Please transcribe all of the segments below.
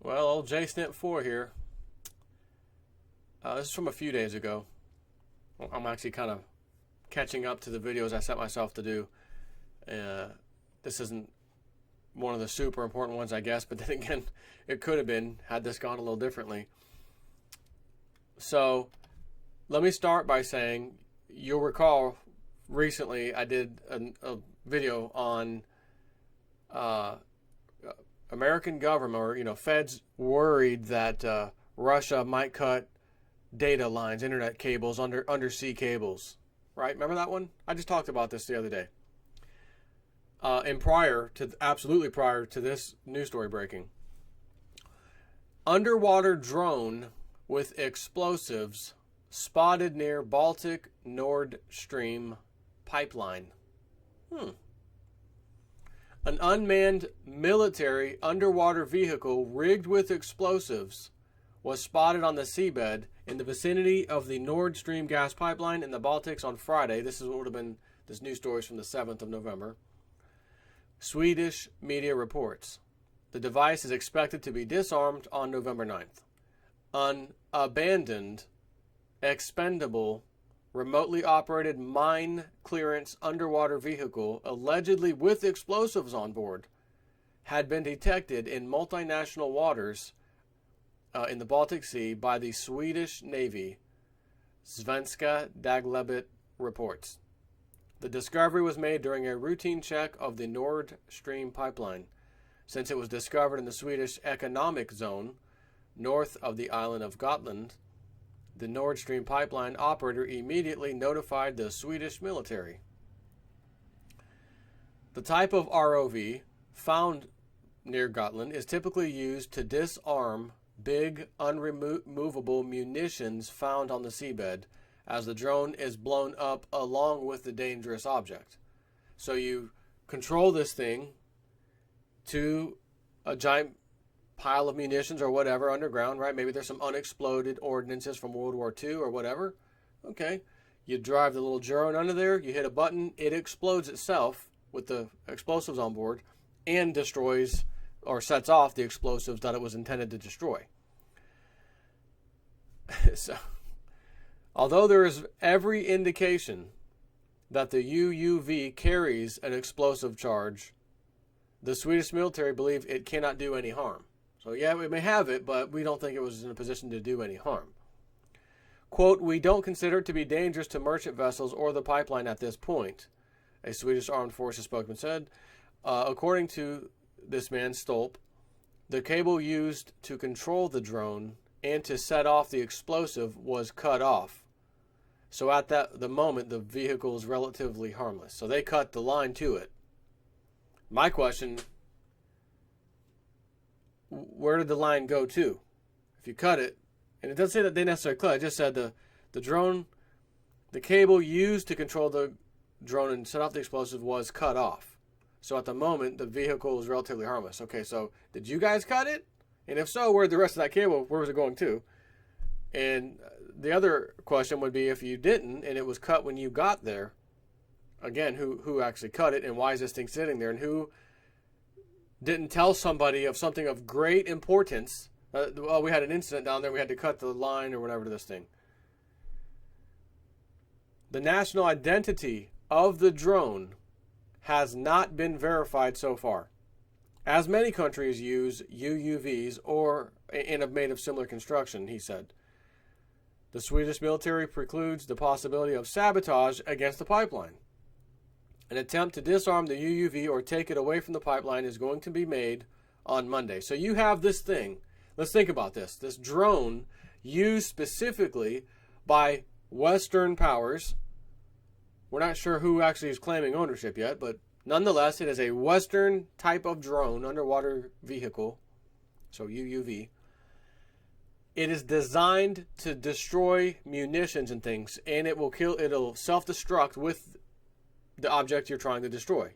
Well, old JSnip4 here. This is from a few days ago. I'm actually kind of catching up to the videos I set myself to do. This isn't one of the super important ones, I guess, but then again, it could have been had this gone a little differently. So, let me start by saying, you'll recall recently I did a video on American government, or feds worried that Russia might cut data lines, internet cables, undersea cables. Right? Remember that one? I just talked about this the other day. And absolutely prior to this news story breaking. Underwater drone with explosives spotted near Baltic Nord Stream pipeline. An unmanned military underwater vehicle rigged with explosives was spotted on the seabed in the vicinity of the Nord Stream gas pipeline in the Baltics on Friday. This is what would have been this news story is from the 7th of November. Swedish media reports. The device is expected to be disarmed on November 9th. An abandoned, expendable, remotely operated mine clearance underwater vehicle, allegedly with explosives on board, had been detected in multinational waters in the Baltic Sea by the Swedish Navy, Svenska Dagbladet reports. The discovery was made during a routine check of the Nord Stream pipeline, since it was discovered in the Swedish economic zone north of the island of Gotland. The Nord Stream pipeline operator immediately notified the Swedish military. The type of ROV found near Gotland is typically used to disarm big, unremovable munitions found on the seabed, as the drone is blown up along with the dangerous object. So you control this thing to a giant pile of munitions or whatever underground, right? Maybe there's some unexploded ordnances from World War II or whatever. Okay. You drive the little drone under there, you hit a button, it explodes itself with the explosives on board and destroys or sets off the explosives that it was intended to destroy. So, although there is every indication that the UUV carries an explosive charge, the Swedish military believe it cannot do any harm. So yeah, we may have it, but we don't think it was in a position to do any harm. Quote, "We don't consider it to be dangerous to merchant vessels or the pipeline at this point," a Swedish armed forces spokesman said. According to this man, Stolp, the cable used to control the drone and to set off the explosive was cut off. So at the moment, the vehicle is relatively harmless. So they cut the line to it. My question, where did the line go to? If you cut it, and it doesn't say that they necessarily cut it, just said the drone, the cable used to control the drone and set off the explosive was cut off. So at the moment, the vehicle is relatively harmless. Okay, so did you guys cut it? And if so, where'd the rest of that cable, where was it going to? And the other question would be, if you didn't, and it was cut when you got there, again, who actually cut it, and why is this thing sitting there, and who didn't tell somebody of something of great importance? Well, we had an incident down there, we had to cut the line or whatever to this thing. The national identity of the drone has not been verified so far, as many countries use UUVs and have made of similar construction, he said. The Swedish military precludes the possibility of sabotage against the pipeline. An attempt to disarm the UUV or take it away from the pipeline is going to be made on Monday. So you have this thing. Let's think about this. This drone used specifically by Western powers. We're not sure who actually is claiming ownership yet, but nonetheless, it is a Western type of drone, underwater vehicle, so UUV. It is designed to destroy munitions and things, and it'll self-destruct with the object you're trying to destroy.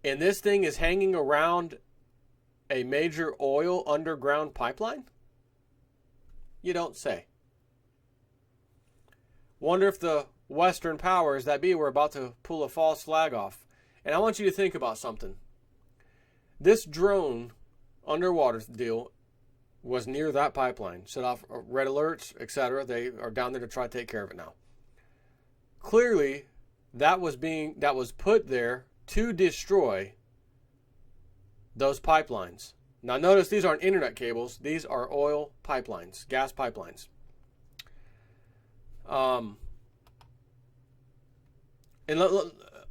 And this thing is hanging around a major oil underground pipeline? You don't say. Wonder if the Western powers that be were about to pull a false flag off. And I want you to think about something. This drone underwater deal was near that pipeline. Set off red alerts, etc. They are down there to try to take care of it now. Clearly, that was put there to destroy those pipelines. Now notice these aren't internet cables. These are oil pipelines, gas pipelines. I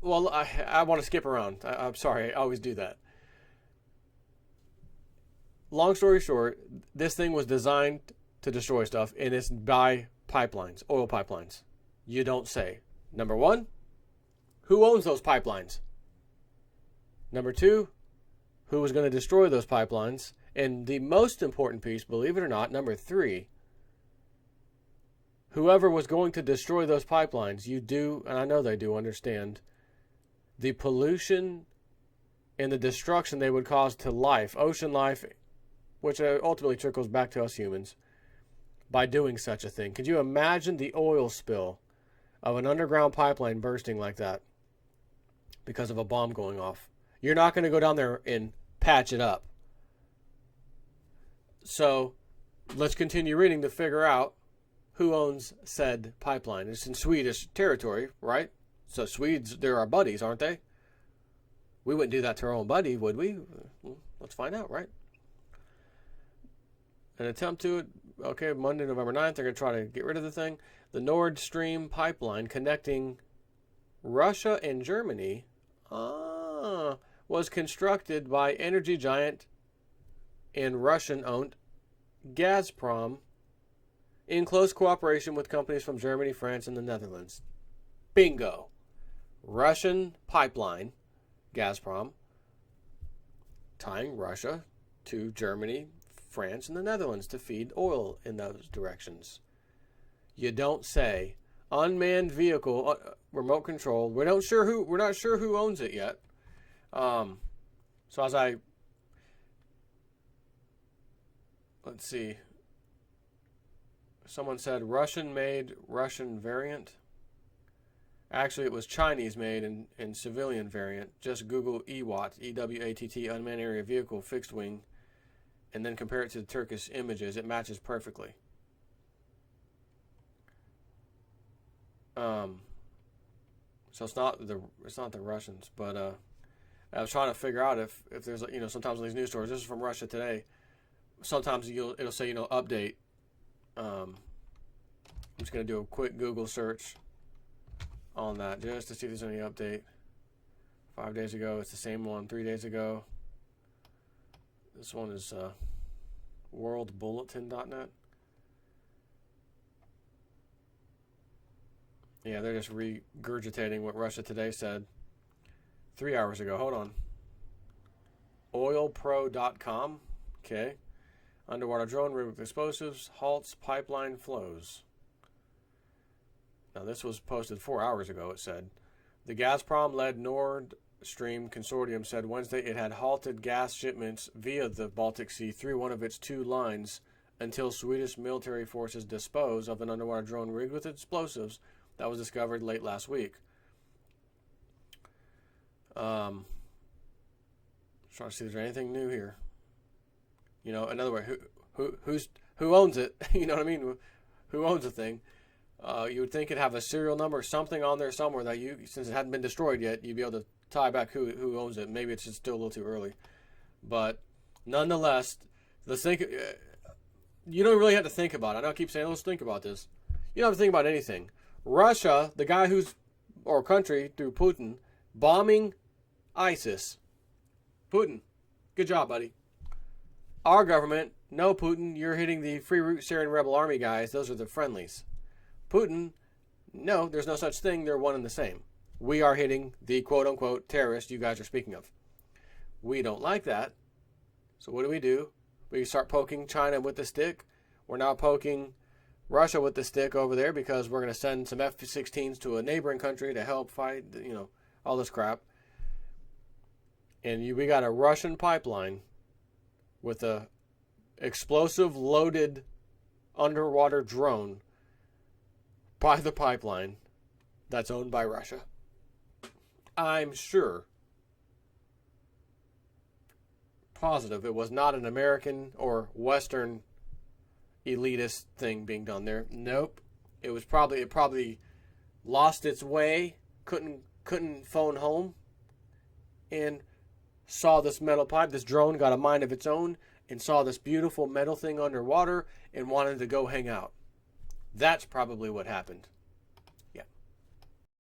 want to skip around. I'm sorry. I always do that. Long story short, this thing was designed to destroy stuff, and it's by pipelines, oil pipelines. You don't say. Number one, who owns those pipelines? Number two, who was going to destroy those pipelines? And the most important piece, believe it or not, number three, whoever was going to destroy those pipelines, you do, and I know they do, understand the pollution and the destruction they would cause to life, ocean life, which ultimately trickles back to us humans, by doing such a thing. Could you imagine the oil spill of an underground pipeline bursting like that because of a bomb going off? You're not going to go down there and patch it up. So let's continue reading to figure out who owns said pipeline. It's in Swedish territory, right? So Swedes, they're our buddies, aren't they? We wouldn't do that to our own buddy, would we? Well, let's find out, right? An attempt to it. Okay, Monday, November 9th, they're going to try to get rid of the thing. The Nord Stream pipeline connecting Russia and Germany was constructed by energy giant and Russian-owned Gazprom in close cooperation with companies from Germany, France, and the Netherlands. Bingo. Russian pipeline, Gazprom, tying Russia to Germany, France, and the Netherlands to feed oil in those directions. You don't say. Unmanned vehicle, remote control. We're not sure who owns it yet. So let's see. Someone said Russian-made, Russian variant. Actually, it was Chinese-made and civilian variant. Just Google EWAT, E-W-A-T-T, unmanned aerial vehicle, fixed wing, and then compare it to the Turkish images. It matches perfectly. So it's not the Russians, but I was trying to figure out if there's, sometimes on these news stories, this is from Russia Today. Sometimes it'll say, update. I'm just going to do a quick Google search on that just to see if there's any update. 5 days ago, it's the same one. 3 days ago, this one is worldbulletin.net. Yeah, they're just regurgitating what Russia Today said 3 hours ago. Hold on. Oilpro.com. Okay. Underwater drone rig with explosives halts pipeline flows. Now, this was posted 4 hours ago, it said. The Gazprom-led Nord Stream consortium said Wednesday it had halted gas shipments via the Baltic Sea through one of its two lines until Swedish military forces dispose of an underwater drone rigged with explosives that was discovered late last week. Trying to see if there's anything new here. In other words, who owns it? You know what I mean? Who owns the thing? You would think it'd have a serial number or something on there somewhere that since it hadn't been destroyed yet, you'd be able to tie back who owns it. Maybe it's just still a little too early. But nonetheless, you don't really have to think about it. I know I keep saying, let's think about this. You don't have to think about anything. Russia, the guy or country through Putin, bombing ISIS. Putin, good job, buddy. Our government, no, Putin, you're hitting the Free Root Syrian Rebel Army guys. Those are the friendlies. Putin, no, there's no such thing. They're one and the same. We are hitting the quote-unquote terrorists you guys are speaking of. We don't like that. So what do? We start poking China with the stick. We're now poking Russia with the stick over there because we're going to send some F-16s to a neighboring country to help fight, all this crap. And we got a Russian pipeline with a explosive loaded underwater drone by the pipeline that's owned by Russia. I'm sure positive it was not an American or Western elitist thing being done there. Nope. It probably lost its way, couldn't phone home, and saw this metal pipe. This drone got a mind of its own and saw this beautiful metal thing underwater and wanted to go hang out. That's probably what happened.